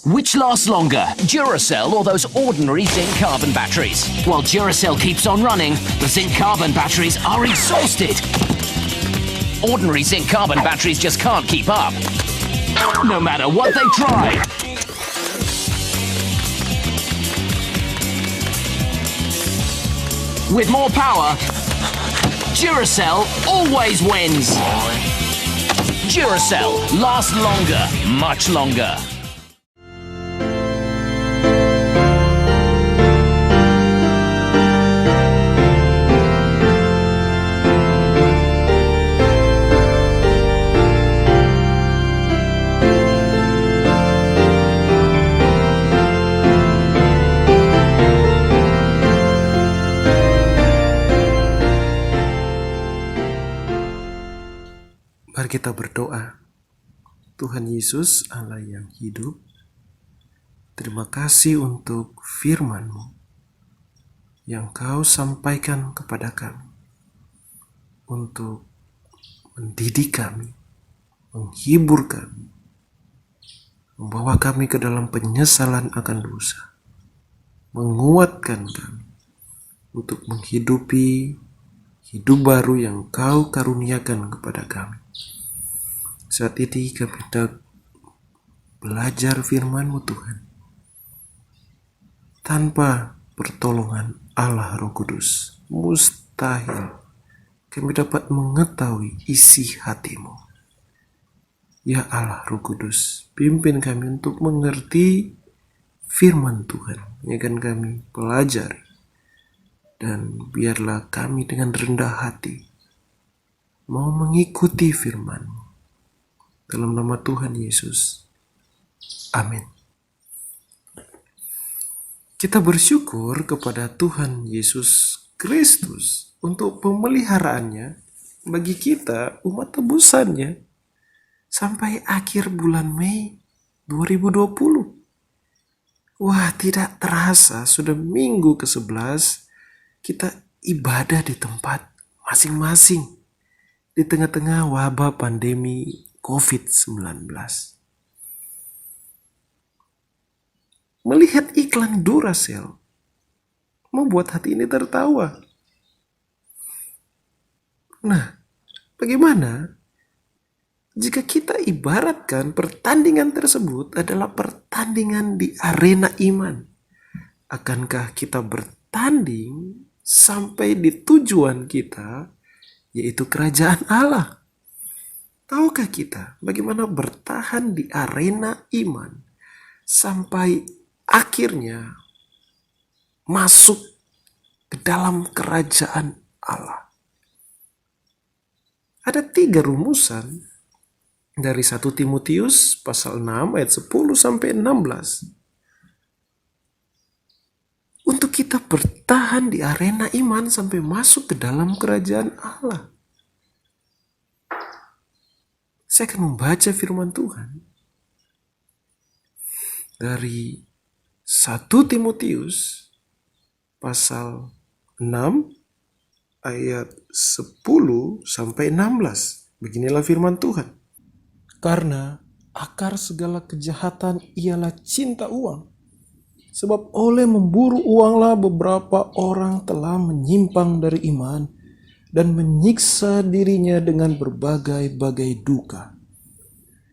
Which lasts longer, Duracell or those ordinary zinc carbon batteries? While Duracell keeps on running, the zinc carbon batteries are exhausted. Ordinary zinc carbon batteries just can't keep up, no matter what they try. With more power, Duracell always wins. Duracell lasts longer, much longer. Mari kita berdoa. Tuhan Yesus, Allah yang hidup, terima kasih untuk firman-Mu yang Kau sampaikan kepada kami untuk mendidik kami, menghibur kami, membawa kami ke dalam penyesalan akan dosa, menguatkan kami untuk menghidupi hidup baru yang Kau karuniakan kepada kami. Saat ini kami hendak belajar firman-Mu Tuhan. Tanpa pertolongan Allah Roh Kudus, mustahil kami dapat mengetahui isi hati-Mu. Ya Allah Roh Kudus, pimpin kami untuk mengerti firman Tuhan yang akan kami pelajari. Dan biarlah kami dengan rendah hati mau mengikuti firman-Mu. Dalam nama Tuhan Yesus. Amin. Kita bersyukur kepada Tuhan Yesus Kristus untuk pemeliharaannya bagi kita umat tebusannya sampai akhir bulan Mei 2020. Wah, tidak terasa sudah minggu ke-11 kita ibadah di tempat masing-masing di tengah-tengah wabah pandemi COVID-19. Melihat iklan Duracell membuat hati ini tertawa. Nah, bagaimana jika kita ibaratkan pertandingan tersebut adalah pertandingan di arena iman? Akankah kita bertanding sampai di tujuan kita, yaitu kerajaan Allah? Tahukah kita bagaimana bertahan di arena iman sampai akhirnya masuk ke dalam kerajaan Allah? Ada 3 rumusan dari 1 Timotius pasal 6 ayat 10 sampai 16. Untuk kita bertahan di arena iman sampai masuk ke dalam kerajaan Allah. Saya akan membaca firman Tuhan dari 1 Timotius pasal 6 ayat 10 sampai 16. Beginilah firman Tuhan. Karena akar segala kejahatan ialah cinta uang. Sebab oleh memburu uanglah beberapa orang telah menyimpang dari iman dan menyiksa dirinya dengan berbagai-bagai duka.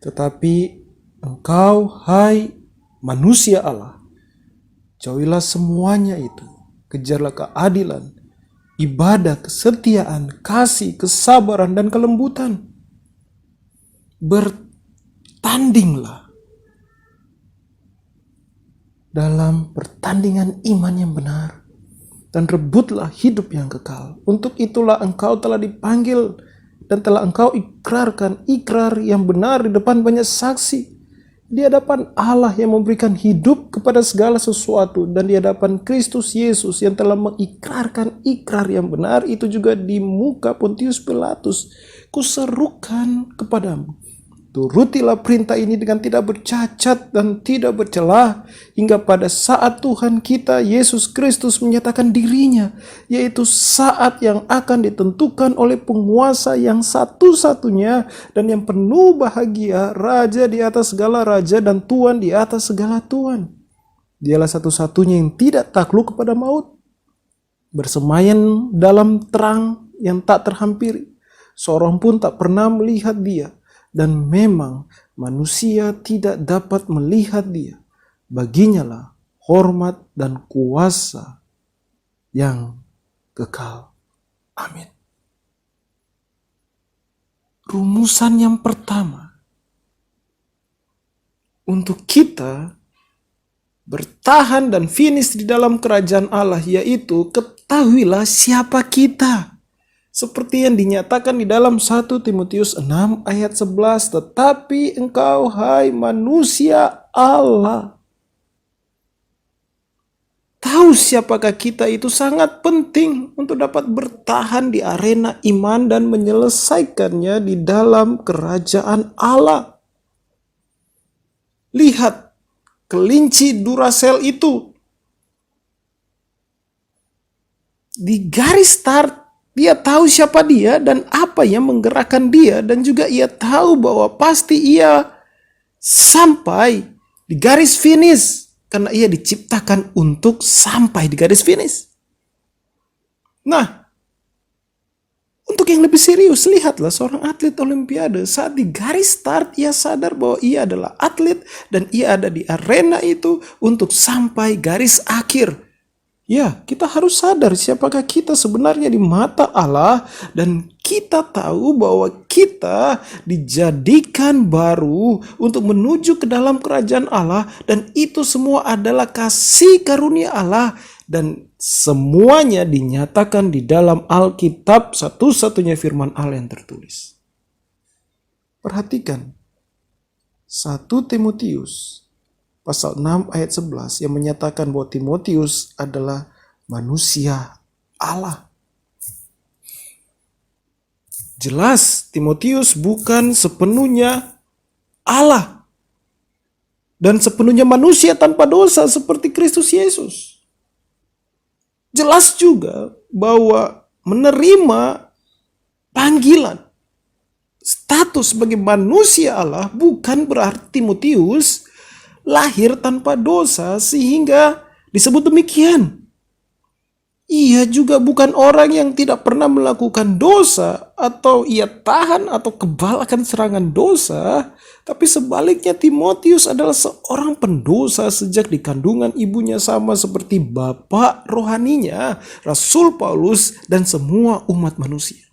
Tetapi engkau, hai manusia Allah, jauhilah semuanya itu. Kejarlah keadilan, ibadah, kesetiaan, kasih, kesabaran, dan kelembutan. Bertandinglah dalam pertandingan iman yang benar, dan rebutlah hidup yang kekal. Untuk itulah engkau telah dipanggil dan telah engkau ikrarkan ikrar yang benar di depan banyak saksi, di hadapan Allah yang memberikan hidup kepada segala sesuatu, dan di hadapan Kristus Yesus yang telah mengikrarkan ikrar yang benar itu juga di muka Pontius Pilatus. Kuserukan kepadamu Turutilah perintah ini dengan tidak bercacat dan tidak bercelah hingga pada saat Tuhan kita Yesus Kristus menyatakan dirinya, yaitu saat yang akan ditentukan oleh penguasa yang satu-satunya dan yang penuh bahagia, Raja di atas segala raja dan Tuhan di atas segala Tuhan. Dialah satu-satunya yang tidak takluk kepada maut, bersemayam dalam terang yang tak terhampiri. Seorang pun tak pernah melihat dia. Dan memang manusia tidak dapat melihat dia. Baginya lah hormat dan kuasa yang kekal. Amin. Rumusan yang pertama untuk kita bertahan dan finish di dalam kerajaan Allah, yaitu ketahuilah siapa kita. Seperti yang dinyatakan di dalam 1 Timotius 6 ayat 11, tetapi engkau hai manusia Allah. Tahu siapakah kita itu sangat penting untuk dapat bertahan di arena iman dan menyelesaikannya di dalam kerajaan Allah. Lihat kelinci Duracell itu. Di garis start, dia tahu siapa dia dan apa yang menggerakkan dia, dan juga ia tahu bahwa pasti ia sampai di garis finish karena ia diciptakan untuk sampai di garis finish. Nah, untuk yang lebih serius, lihatlah seorang atlet olimpiade saat di garis start ia sadar bahwa ia adalah atlet dan ia ada di arena itu untuk sampai garis akhir. Ya, kita harus sadar siapakah kita sebenarnya di mata Allah, dan kita tahu bahwa kita dijadikan baru untuk menuju ke dalam kerajaan Allah, dan itu semua adalah kasih karunia Allah, dan semuanya dinyatakan di dalam Alkitab, satu-satunya firman Allah yang tertulis. Perhatikan 1 Timotius pasal 6 ayat 11 yang menyatakan bahwa Timotius adalah manusia Allah. Jelas Timotius bukan sepenuhnya Allah dan sepenuhnya manusia tanpa dosa seperti Kristus Yesus. Jelas juga bahwa menerima panggilan status sebagai manusia Allah bukan berarti Timotius lahir tanpa dosa sehingga disebut demikian. Ia juga bukan orang yang tidak pernah melakukan dosa atau ia tahan atau kebal akan serangan dosa, tapi sebaliknya Timotius adalah seorang pendosa sejak di kandungan ibunya, sama seperti bapak rohaninya Rasul Paulus dan semua umat manusia.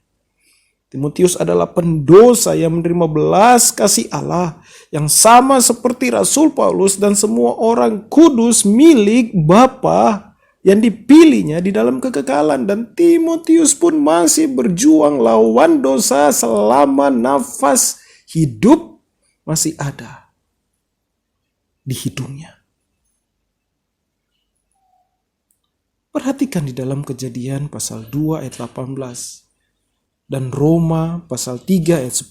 Timotius adalah pendosa yang menerima belas kasih Allah yang sama seperti Rasul Paulus dan semua orang kudus milik Bapa yang dipilihnya di dalam kekekalan. Dan Timotius pun masih berjuang lawan dosa selama nafas hidup masih ada di hidungnya. Perhatikan di dalam Kejadian pasal 2 ayat 18. Dan Roma pasal 3 ayat 10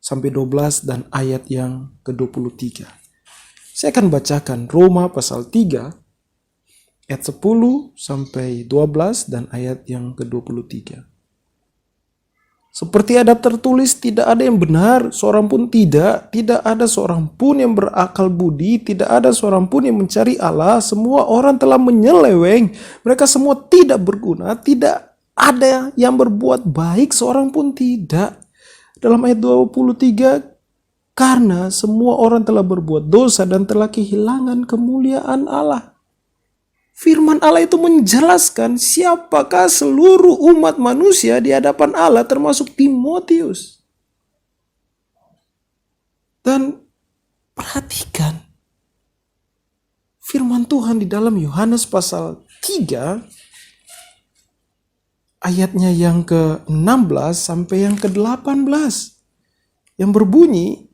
sampai 12 dan ayat yang ke-23. Saya akan bacakan Roma pasal 3 ayat 10 sampai 12 dan ayat yang ke-23. Seperti ada tertulis, tidak ada yang benar, seorang pun tidak ada seorang pun yang berakal budi, tidak ada seorang pun yang mencari Allah, semua orang telah menyeleweng, mereka semua tidak berguna, tidak ada yang berbuat baik, seorang pun tidak. Dalam ayat 23, karena semua orang telah berbuat dosa dan telah kehilangan kemuliaan Allah. Firman Allah itu menjelaskan siapakah seluruh umat manusia di hadapan Allah, termasuk Timotius. Dan perhatikan firman Tuhan di dalam Yohanes pasal 3 ayatnya yang ke-16 sampai yang ke-18 yang berbunyi,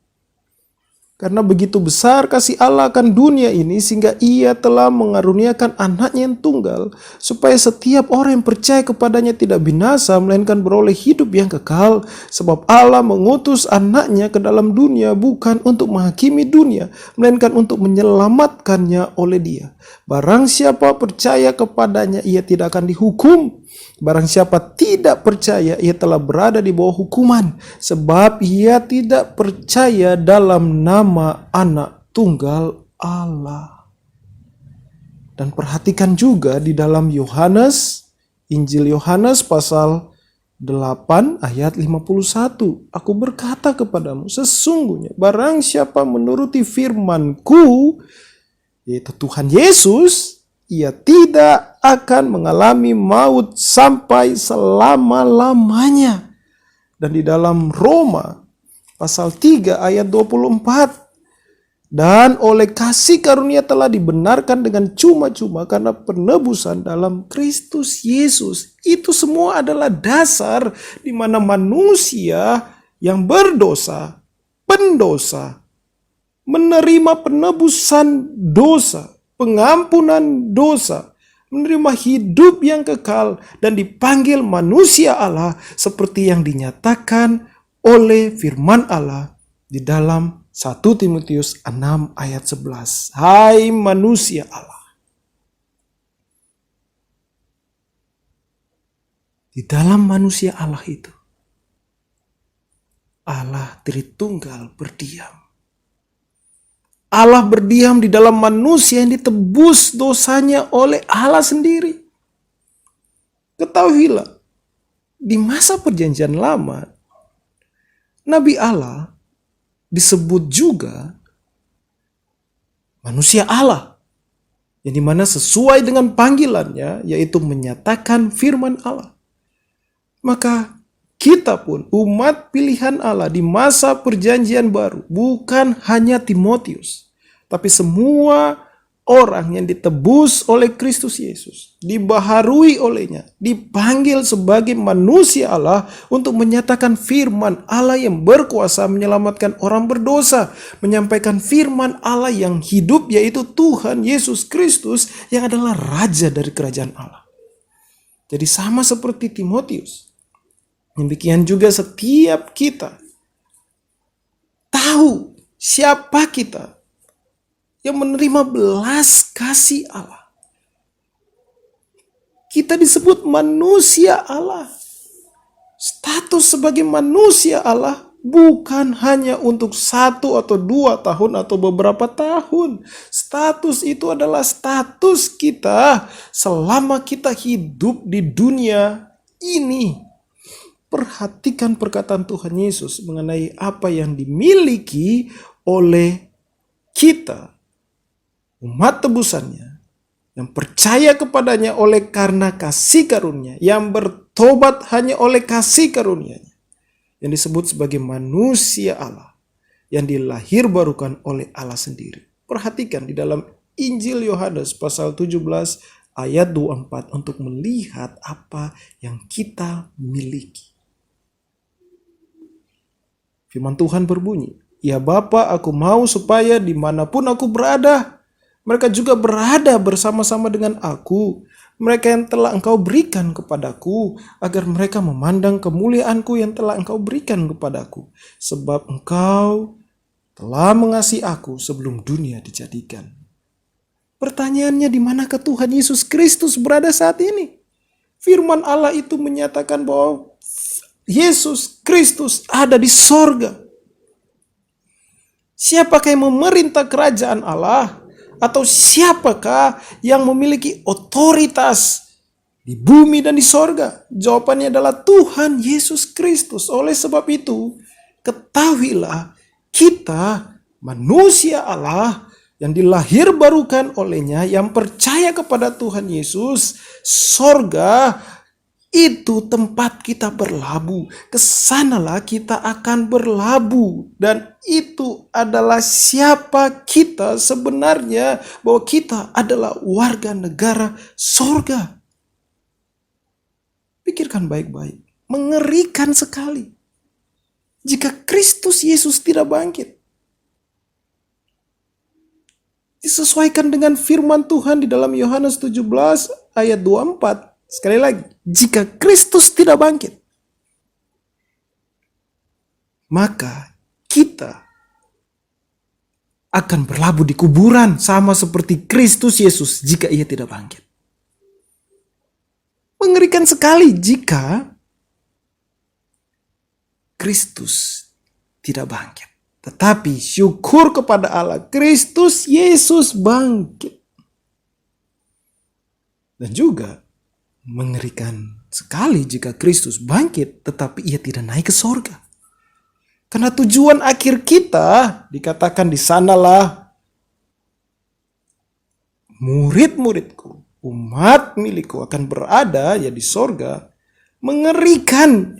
Karena begitu besar kasih Allah akan dunia ini sehingga ia telah mengaruniakan anaknya yang tunggal supaya setiap orang yang percaya kepadanya tidak binasa melainkan beroleh hidup yang kekal. Sebab Allah mengutus anaknya ke dalam dunia bukan untuk menghakimi dunia melainkan untuk menyelamatkannya oleh dia. Barang siapa percaya kepadanya ia tidak akan dihukum. Barang siapa tidak percaya, ia telah berada di bawah hukuman, sebab ia tidak percaya dalam nama Anak Tunggal Allah. Dan perhatikan juga di dalam Yohanes, Injil Yohanes pasal 8 ayat 51. Aku berkata kepadamu, sesungguhnya barang siapa menuruti firman-Ku, yaitu Tuhan Yesus, ia tidak akan mengalami maut sampai selama-lamanya. Dan di dalam Roma pasal 3 ayat 24. Dan oleh kasih karunia telah dibenarkan dengan cuma-cuma karena penebusan dalam Kristus Yesus. Itu semua adalah dasar di mana manusia yang berdosa, pendosa, menerima penebusan dosa, pengampunan dosa, menerima hidup yang kekal, dan dipanggil manusia Allah seperti yang dinyatakan oleh firman Allah di dalam 1 Timotius 6 ayat 11. Hai manusia Allah. Di dalam manusia Allah itu, Allah Tritunggal berdiam. Allah berdiam di dalam manusia yang ditebus dosanya oleh Allah sendiri. Ketahuilah, di masa perjanjian lama, Nabi Allah disebut juga manusia Allah. Yang dimana sesuai dengan panggilannya, yaitu menyatakan firman Allah. Maka kita pun umat pilihan Allah di masa perjanjian baru, bukan hanya Timotius, tapi semua orang yang ditebus oleh Kristus Yesus, dibaharui olehnya, dipanggil sebagai manusia Allah untuk menyatakan firman Allah yang berkuasa menyelamatkan orang berdosa, menyampaikan firman Allah yang hidup, yaitu Tuhan Yesus Kristus yang adalah Raja dari kerajaan Allah. Jadi sama seperti Timotius, demikian juga setiap kita tahu siapa kita yang menerima belas kasih Allah. Kita disebut manusia Allah. Status sebagai manusia Allah bukan hanya untuk 1 atau 2 tahun atau beberapa tahun. Status itu adalah status kita selama kita hidup di dunia ini. Perhatikan perkataan Tuhan Yesus mengenai apa yang dimiliki oleh kita, umat tebusannya, yang percaya kepadanya oleh karena kasih karunia, yang bertobat hanya oleh kasih karunia-Nya, yang disebut sebagai manusia Allah, yang dilahir barukan oleh Allah sendiri. Perhatikan di dalam Injil Yohanes pasal 17 ayat 24 untuk melihat apa yang kita miliki. Firman Tuhan berbunyi, "Ya Bapa, aku mau supaya dimanapun aku berada, mereka juga berada bersama-sama dengan aku. Mereka yang telah Engkau berikan kepadaku, agar mereka memandang kemuliaan-Ku yang telah Engkau berikan kepadaku. Sebab Engkau telah mengasihi aku sebelum dunia dijadikan." Pertanyaannya, di manakah Tuhan Yesus Kristus berada saat ini? Firman Allah itu menyatakan bahwa Yesus Kristus ada di sorga. Siapakah yang memerintah kerajaan Allah? Atau siapakah yang memiliki otoritas di bumi dan di sorga? Jawabannya adalah Tuhan Yesus Kristus. Oleh sebab itu, ketahuilah kita manusia Allah yang dilahir barukan olehnya, yang percaya kepada Tuhan Yesus, sorga itu tempat kita berlabuh. Kesanalah kita akan berlabuh. Dan itu adalah siapa kita sebenarnya, bahwa kita adalah warga negara sorga. Pikirkan baik-baik. Mengerikan sekali jika Kristus Yesus tidak bangkit. Disesuaikan dengan firman Tuhan di dalam Yohanes 17 ayat 24. Sekali lagi, jika Kristus tidak bangkit, maka kita akan berlabuh di kuburan sama seperti Kristus Yesus jika ia tidak bangkit. Mengerikan sekali jika Kristus tidak bangkit. Tetapi syukur kepada Allah, Kristus Yesus bangkit. Dan juga mengerikan sekali jika Kristus bangkit tetapi ia tidak naik ke sorga. Karena tujuan akhir kita dikatakan di sanalah murid-muridku, umat milikku akan berada ya di sorga. Mengerikan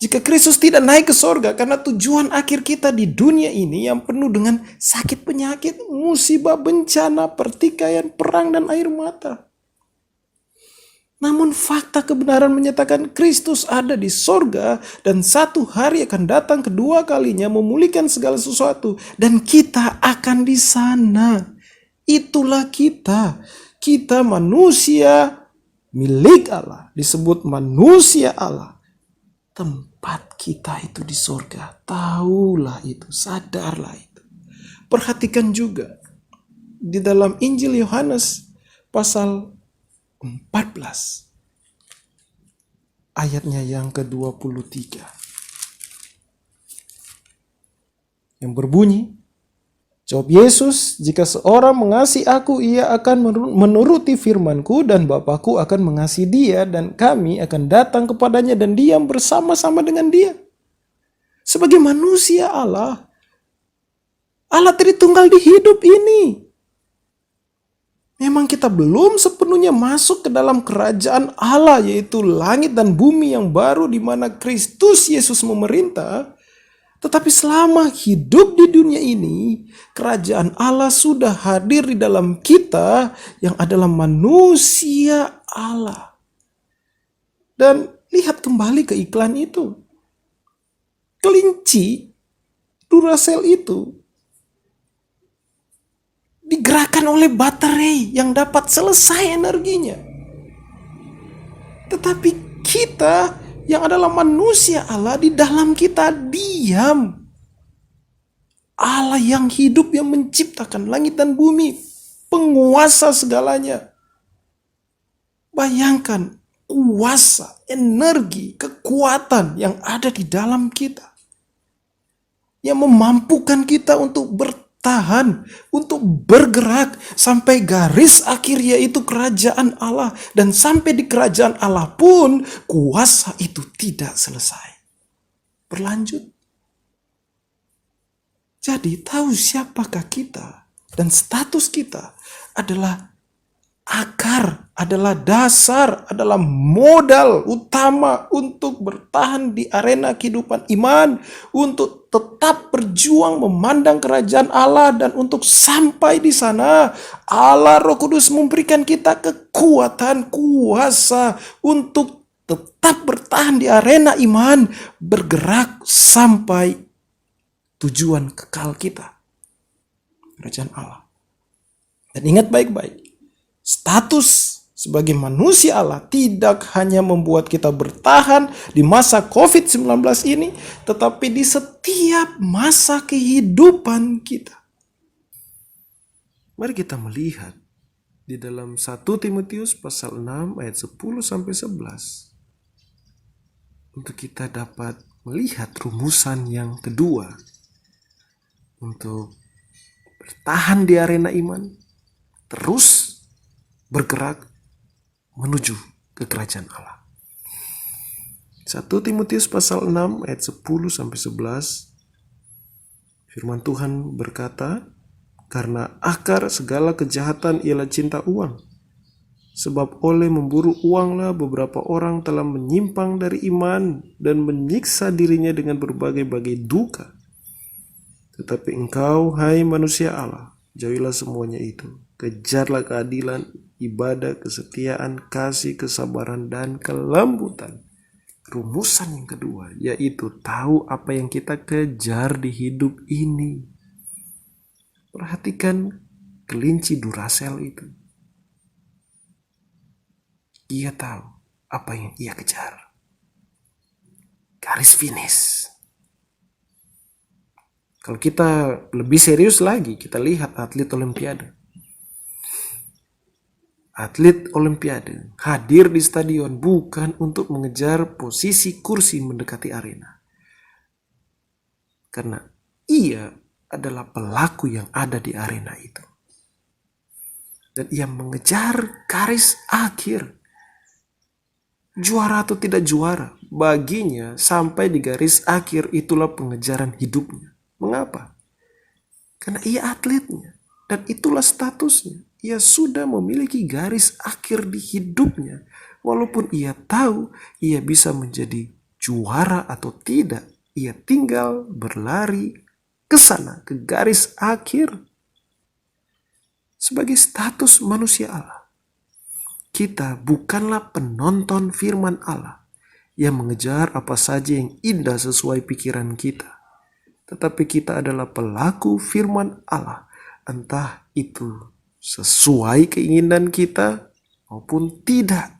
jika Kristus tidak naik ke sorga, karena tujuan akhir kita di dunia ini yang penuh dengan sakit penyakit, musibah, bencana, pertikaian, perang, dan air mata. Namun fakta kebenaran menyatakan Kristus ada di sorga dan satu hari akan datang kedua kalinya memulihkan segala sesuatu. Dan kita akan di sana. Itulah kita. Kita manusia milik Allah. Disebut manusia Allah. Tempat kita itu di sorga. Tahulah itu, sadarlah itu. Perhatikan juga di dalam Injil Yohanes pasal 14 ayatnya yang ke-23 yang berbunyi, jawab Yesus, jika seorang mengasihi aku, ia akan menuruti firman-Ku dan Bapa-Ku akan mengasihi dia dan kami akan datang kepadanya dan diam bersama-sama dengan dia. Sebagai manusia Allah Tritunggal di hidup ini. Memang kita belum sepenuhnya masuk ke dalam kerajaan Allah, yaitu langit dan bumi yang baru di mana Kristus Yesus memerintah. Tetapi selama hidup di dunia ini, kerajaan Allah sudah hadir di dalam kita yang adalah manusia Allah. Dan lihat kembali ke iklan itu. Kelinci Duracell itu digerakkan oleh baterai yang dapat selesai energinya. Tetapi kita yang adalah manusia Allah, di dalam kita diam. Allah yang hidup, yang menciptakan langit dan bumi, penguasa segalanya. Bayangkan kuasa, energi, kekuatan yang ada di dalam kita. Yang memampukan kita untuk bertahan, untuk bergerak sampai garis akhir, yaitu kerajaan Allah. Dan sampai di kerajaan Allah pun kuasa itu tidak selesai, berlanjut. Jadi tahu siapakah kita, dan status kita adalah akar, adalah dasar, adalah modal utama untuk bertahan di arena kehidupan iman, untuk tetap berjuang memandang kerajaan Allah, dan untuk sampai di sana Allah Roh Kudus memberikan kita kekuatan, kuasa untuk tetap bertahan di arena iman, bergerak sampai tujuan kekal kita, kerajaan Allah. Dan ingat baik-baik, status sebagai manusia Allah tidak hanya membuat kita bertahan di masa COVID-19 ini, tetapi di setiap masa kehidupan kita. Mari kita melihat di dalam 1 Timotius pasal 6 ayat 10-11 untuk kita dapat melihat rumusan yang kedua untuk bertahan di arena iman, terus bergerak menuju ke kerajaan Allah. 1 Timotius pasal 6 ayat 10-11, firman Tuhan berkata, karena akar segala kejahatan ialah cinta uang. Sebab oleh memburu uanglah beberapa orang telah menyimpang dari iman dan menyiksa dirinya dengan berbagai-bagai duka. Tetapi engkau, hai manusia Allah, jauhilah semuanya itu. Kejarlah keadilan, ibadah, kesetiaan, kasih, kesabaran, dan kelembutan. Rumusan yang kedua, yaitu tahu apa yang kita kejar di hidup ini. Perhatikan kelinci Duracell itu. Ia tahu apa yang ia kejar. Garis finish. Kalau kita lebih serius lagi, kita lihat atlet Olimpiade. Atlet Olimpiade hadir di stadion bukan untuk mengejar posisi kursi mendekati arena. Karena ia adalah pelaku yang ada di arena itu. Dan ia mengejar garis akhir. Juara atau tidak juara, baginya sampai di garis akhir itulah pengejaran hidupnya. Mengapa? Karena ia atletnya dan itulah statusnya. Ia sudah memiliki garis akhir di hidupnya. Walaupun ia tahu ia bisa menjadi juara atau tidak, ia tinggal berlari ke sana, ke garis akhir. Sebagai status manusia Allah, kita bukanlah penonton firman Allah yang mengejar apa saja yang indah sesuai pikiran kita. Tetapi kita adalah pelaku firman Allah. Entah itu sesuai keinginan kita maupun tidak.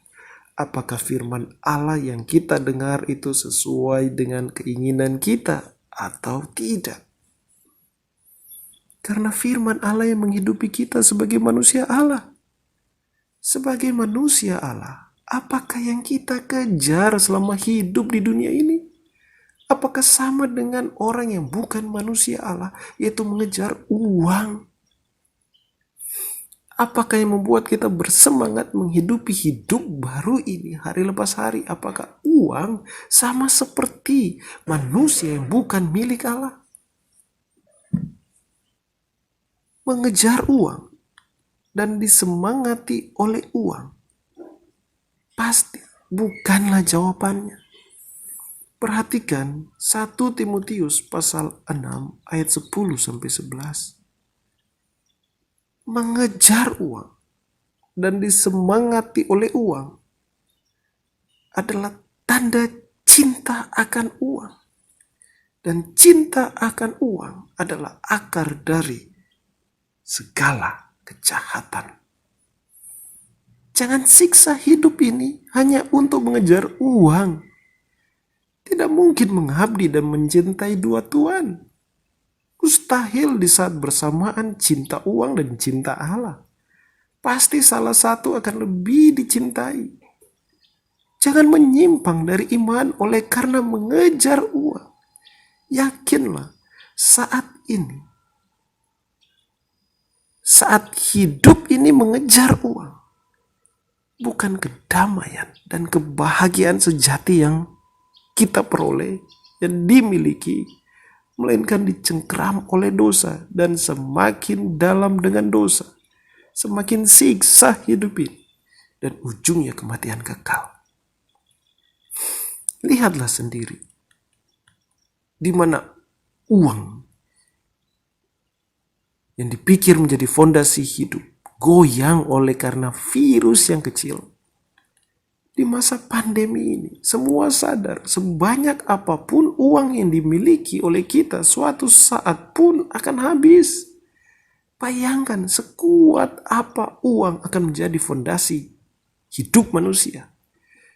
Apakah firman Allah yang kita dengar itu sesuai dengan keinginan kita atau tidak. Karena firman Allah yang menghidupi kita sebagai manusia Allah. Sebagai manusia Allah, apakah yang kita kejar selama hidup di dunia ini? Apakah sama dengan orang yang bukan manusia Allah, yaitu mengejar uang? Apakah yang membuat kita bersemangat menghidupi hidup baru ini hari lepas hari? Apakah uang sama seperti manusia yang bukan milik Allah? Mengejar uang dan disemangati oleh uang pasti bukanlah jawabannya. Perhatikan 1 Timotius pasal 6 ayat 10-11. Mengejar uang dan disemangati oleh uang adalah tanda cinta akan uang. Dan cinta akan uang adalah akar dari segala kejahatan. Jangan siksa hidup ini hanya untuk mengejar uang. Tidak mungkin mengabdi dan mencintai dua tuan. Mustahil di saat bersamaan cinta uang dan cinta Allah. Pasti salah satu akan lebih dicintai. Jangan menyimpang dari iman oleh karena mengejar uang. Yakinlah saat ini, saat hidup ini mengejar uang, bukan kedamaian dan kebahagiaan sejati yang kita peroleh, yang dimiliki, melainkan dicengkeram oleh dosa, dan semakin dalam dengan dosa, semakin siksa hidup ini, dan ujungnya kematian kekal. Lihatlah sendiri, di mana uang yang dipikir menjadi fondasi hidup goyang oleh karena virus yang kecil. Di masa pandemi ini, semua sadar sebanyak apapun uang yang dimiliki oleh kita suatu saat pun akan habis. Bayangkan sekuat apa uang akan menjadi fondasi hidup manusia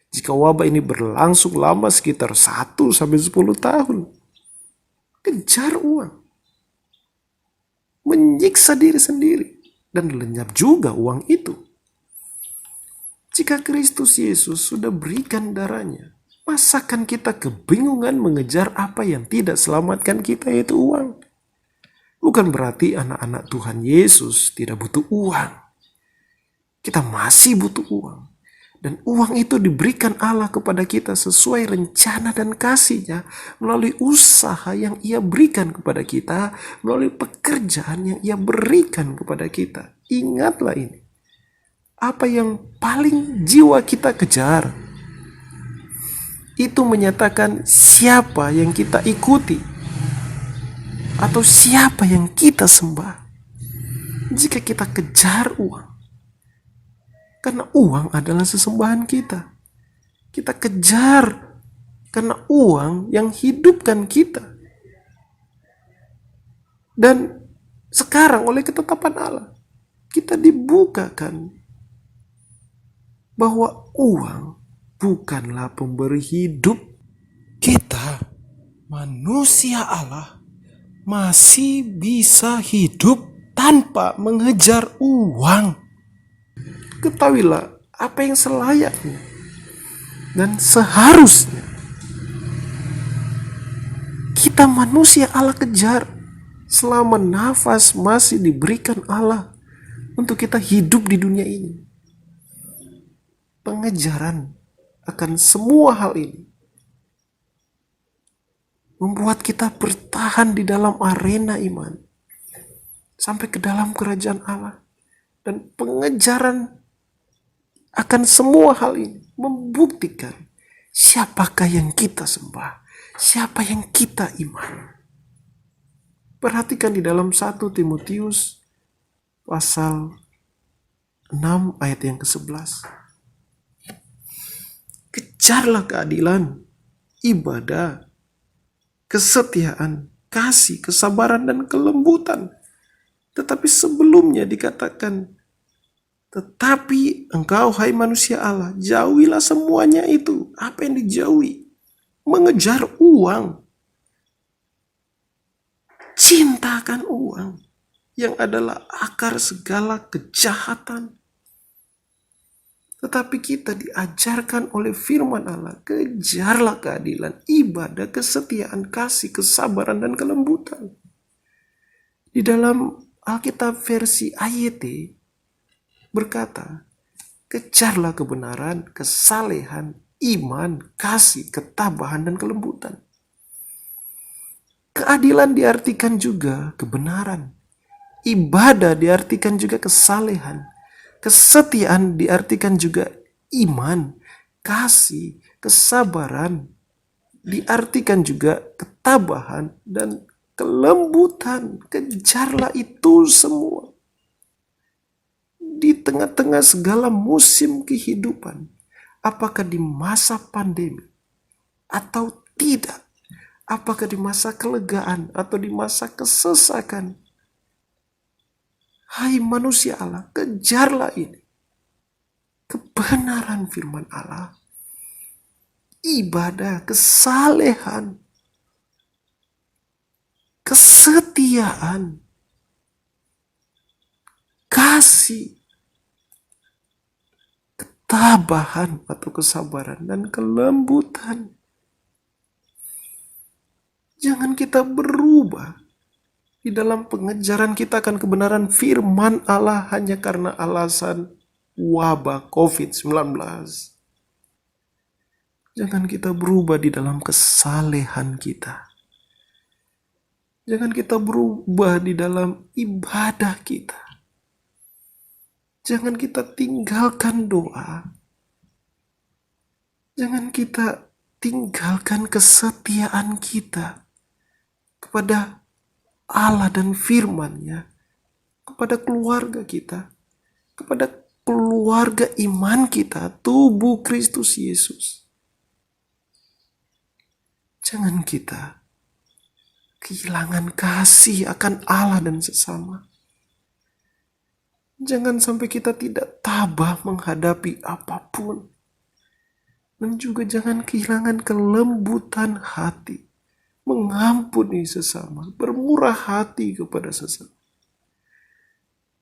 jika wabah ini berlangsung lama sekitar 1-10 tahun. Kejar uang, menyiksa diri sendiri, dan lenyap juga uang itu. Jika Kristus Yesus sudah berikan darahnya, masakan kita kebingungan mengejar apa yang tidak selamatkan kita, yaitu uang? Bukan berarti anak-anak Tuhan Yesus tidak butuh uang. Kita masih butuh uang. Dan uang itu diberikan Allah kepada kita sesuai rencana dan kasih-Nya melalui usaha yang Ia berikan kepada kita, melalui pekerjaan yang Ia berikan kepada kita. Ingatlah ini. Apa yang paling jiwa kita kejar itu menyatakan siapa yang kita ikuti atau siapa yang kita sembah. Jika kita kejar uang, karena uang adalah sesembahan kita. Kita kejar karena uang yang hidupkan kita. Dan sekarang oleh ketetapan Allah, kita dibukakan bahwa uang bukanlah pemberi hidup. Kita, manusia Allah, masih bisa hidup tanpa mengejar uang. Ketahuilah apa yang selayaknya dan seharusnya kita manusia Allah kejar selama nafas masih diberikan Allah untuk kita hidup di dunia ini. Pengejaran akan semua hal ini membuat kita bertahan di dalam arena iman sampai ke dalam kerajaan Allah. Dan pengejaran akan semua hal ini membuktikan siapakah yang kita sembah, siapa yang kita iman. Perhatikan di dalam 1 Timotius pasal 6 ayat yang ke-11. Kejarlah keadilan, ibadah, kesetiaan, kasih, kesabaran, dan kelembutan. Tetapi sebelumnya dikatakan, tetapi engkau hai manusia Allah, jauhilah semuanya itu. Apa yang dijauhi? Mengejar uang. Cintakan uang, yang adalah akar segala kejahatan. Tetapi kita diajarkan oleh firman Allah, kejarlah keadilan, ibadah, kesetiaan, kasih, kesabaran, dan kelembutan. Di dalam Alkitab versi AYT berkata, kejarlah kebenaran, kesalehan, iman, kasih, ketabahan, dan kelembutan. Keadilan diartikan juga kebenaran. Ibadah diartikan juga kesalehan. Kesetiaan diartikan juga iman, kasih, kesabaran, diartikan juga ketabahan dan kelembutan. Kejarlah itu semua. Di tengah-tengah segala musim kehidupan, apakah di masa pandemi atau tidak, apakah di masa kelegaan atau di masa kesesakan, hai manusia Allah, kejarlah ini. Kebenaran firman Allah, ibadah, kesalehan, kesetiaan, kasih, ketabahan atau kesabaran, dan kelembutan. Jangan kita berubah di dalam pengejaran kita akan kebenaran firman Allah hanya karena alasan wabah COVID-19. Jangan kita berubah di dalam kesalehan kita. Jangan kita berubah di dalam ibadah kita. Jangan kita tinggalkan doa. Jangan kita tinggalkan kesetiaan kita kepada Allah dan firman-Nya, kepada keluarga kita, kepada keluarga iman kita, tubuh Kristus Yesus. Jangan kita kehilangan kasih akan Allah dan sesama. Jangan sampai kita tidak tabah menghadapi apapun. Dan juga jangan kehilangan kelembutan hati, mengampuni sesama, bermurah hati kepada sesama.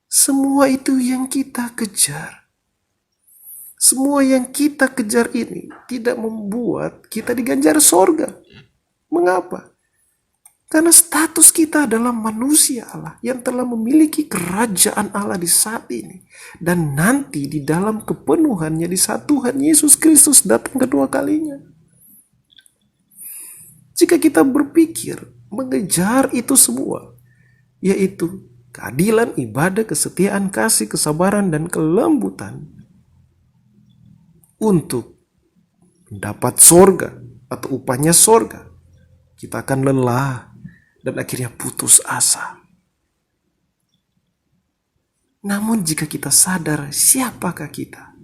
Semua itu yang kita kejar. Semua yang kita kejar ini tidak membuat kita diganjar sorga. Mengapa? Karena status kita adalah manusia Allah yang telah memiliki kerajaan Allah di saat ini. Dan nanti di dalam kepenuhannya di saat Tuhan Yesus Kristus datang kedua kalinya. Jika kita berpikir mengejar itu semua, yaitu keadilan, ibadah, kesetiaan, kasih, kesabaran, dan kelembutan untuk mendapat sorga atau upahnya sorga, kita akan lelah dan akhirnya putus asa. Namun jika kita sadar siapakah kita,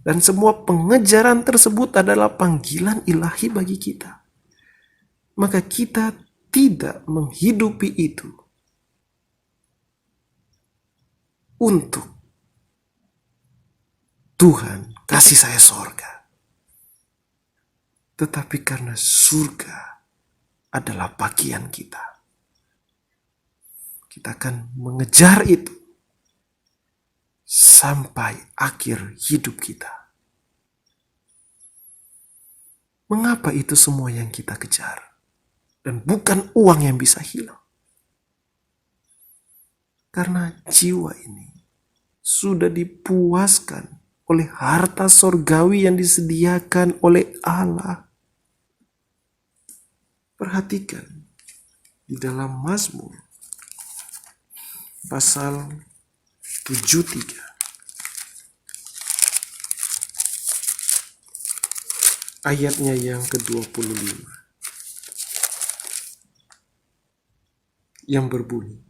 dan semua pengejaran tersebut adalah panggilan ilahi bagi kita, maka kita tidak menghidupi itu untuk Tuhan kasih saya sorga, tetapi karena surga adalah bagian kita. Kita akan mengejar itu sampai akhir hidup kita. Mengapa itu semua yang kita kejar? Dan bukan uang yang bisa hilang. Karena jiwa ini sudah dipuaskan oleh harta sorgawi yang disediakan oleh Allah. Perhatikan di dalam Mazmur pasal 73 ayatnya yang ke-25 yang berbunyi,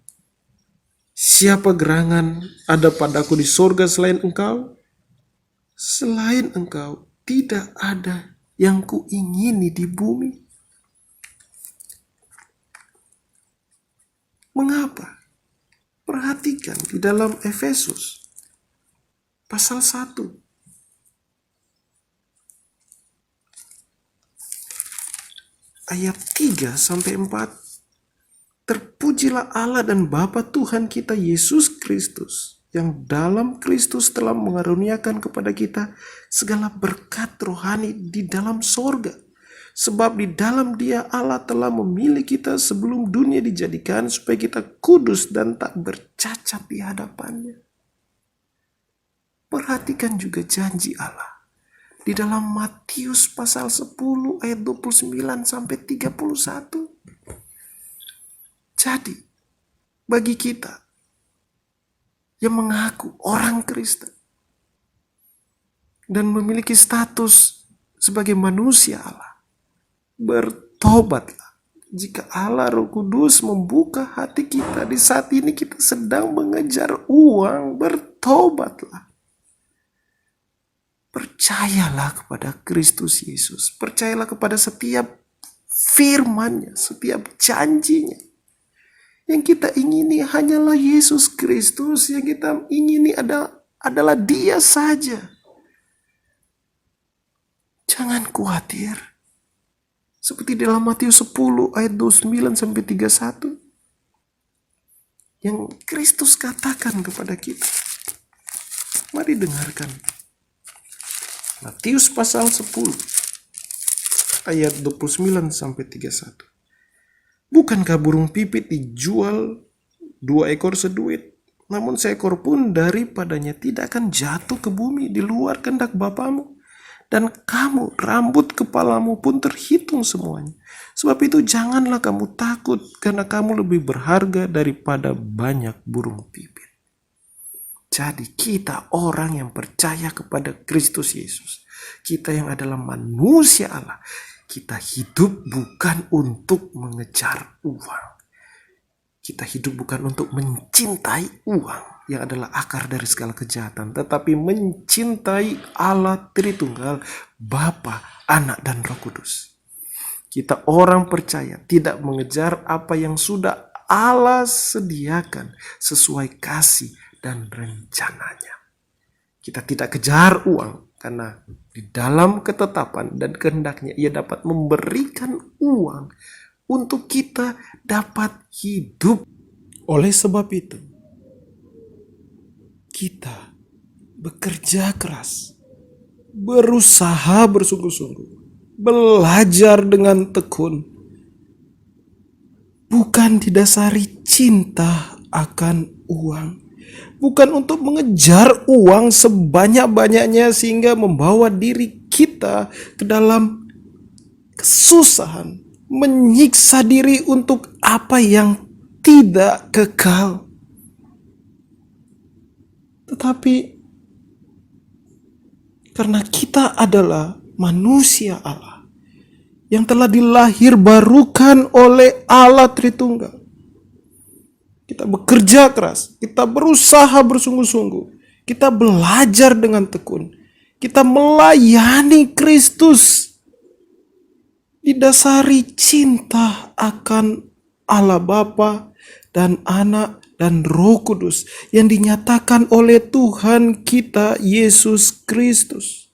siapa gerangan ada padaku di sorga selain engkau? Selain engkau tidak ada yang kuingini di bumi. Mengapa? Perhatikan di dalam Efesus pasal 1 ayat 3-4. Terpujilah Allah dan Bapa Tuhan kita Yesus Kristus, yang dalam Kristus telah mengaruniakan kepada kita segala berkat rohani di dalam sorga. Sebab di dalam Dia Allah telah memilih kita sebelum dunia dijadikan, supaya kita kudus dan tak bercacat di hadapannya. Perhatikan juga janji Allah di dalam Matius pasal 10 ayat 29-31. Jadi, bagi kita yang mengaku orang Kristen dan memiliki status sebagai manusia Allah, bertobatlah. Jika Allah Roh Kudus membuka hati kita di saat ini kita sedang mengejar uang, bertobatlah. Percayalah kepada Kristus Yesus. Percayalah kepada setiap firman-Nya, setiap janjinya. Yang kita ingini hanyalah Yesus Kristus. Yang kita ingini adalah Dia saja. Jangan khawatir. Seperti dalam Matius 10 ayat 29-31. Yang Kristus katakan kepada kita. Mari dengarkan. Matius pasal 10 ayat 29-31. Bukankah burung pipit dijual 2 ekor seduit? Namun seekor pun daripadanya tidak akan jatuh ke bumi di luar kehendak Bapamu. Dan kamu, rambut kepalamu pun terhitung semuanya. Sebab itu janganlah kamu takut, karena kamu lebih berharga daripada banyak burung pipit. Jadi kita orang yang percaya kepada Kristus Yesus. Kita yang adalah manusia Allah. Kita hidup bukan untuk mengejar uang. Kita hidup bukan untuk mencintai uang yang adalah akar dari segala kejahatan, tetapi mencintai Allah Tritunggal, Bapa, Anak, dan Roh Kudus. Kita orang percaya tidak mengejar apa yang sudah Allah sediakan sesuai kasih dan rencananya. Kita tidak kejar uang, karena di dalam ketetapan dan kehendaknya Ia dapat memberikan uang untuk kita dapat hidup. Oleh sebab itu, kita bekerja keras, berusaha bersungguh-sungguh, belajar dengan tekun, bukan didasari cinta akan uang. Bukan untuk mengejar uang sebanyak-banyaknya sehingga membawa diri kita ke dalam kesusahan, menyiksa diri untuk apa yang tidak kekal. Tetapi karena kita adalah manusia Allah yang telah dilahirbarukan oleh Allah Tritunggal, kita bekerja keras, kita berusaha bersungguh-sungguh, kita belajar dengan tekun, kita melayani Kristus didasari cinta akan Allah Bapa dan Anak dan Roh Kudus yang dinyatakan oleh Tuhan kita Yesus Kristus.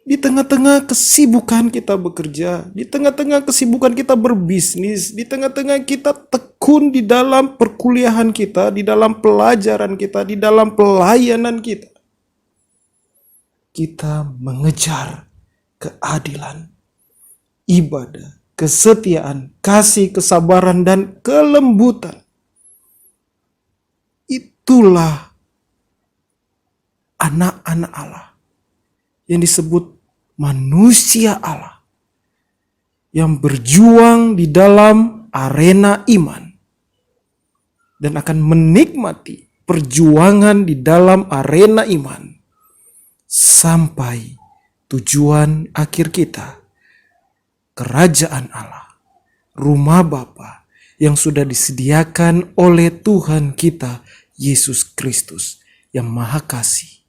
Di tengah-tengah kesibukan kita bekerja, di tengah-tengah kesibukan kita berbisnis, di tengah-tengah kita tekun di dalam perkuliahan kita, di dalam pelajaran kita, di dalam pelayanan kita, kita mengejar keadilan, ibadah, kesetiaan, kasih, kesabaran, dan kelembutan. Itulah anak-anak Allah yang disebut manusia Allah yang berjuang di dalam arena iman dan akan menikmati perjuangan di dalam arena iman sampai tujuan akhir kita, kerajaan Allah, rumah Bapa yang sudah disediakan oleh Tuhan kita Yesus Kristus yang Maha Kasih,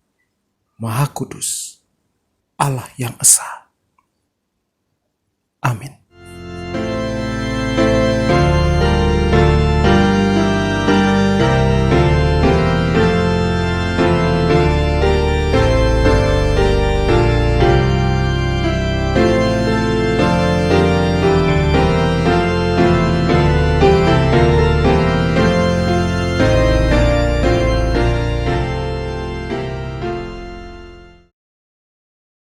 Maha Kudus, Allah yang Esa. Amin.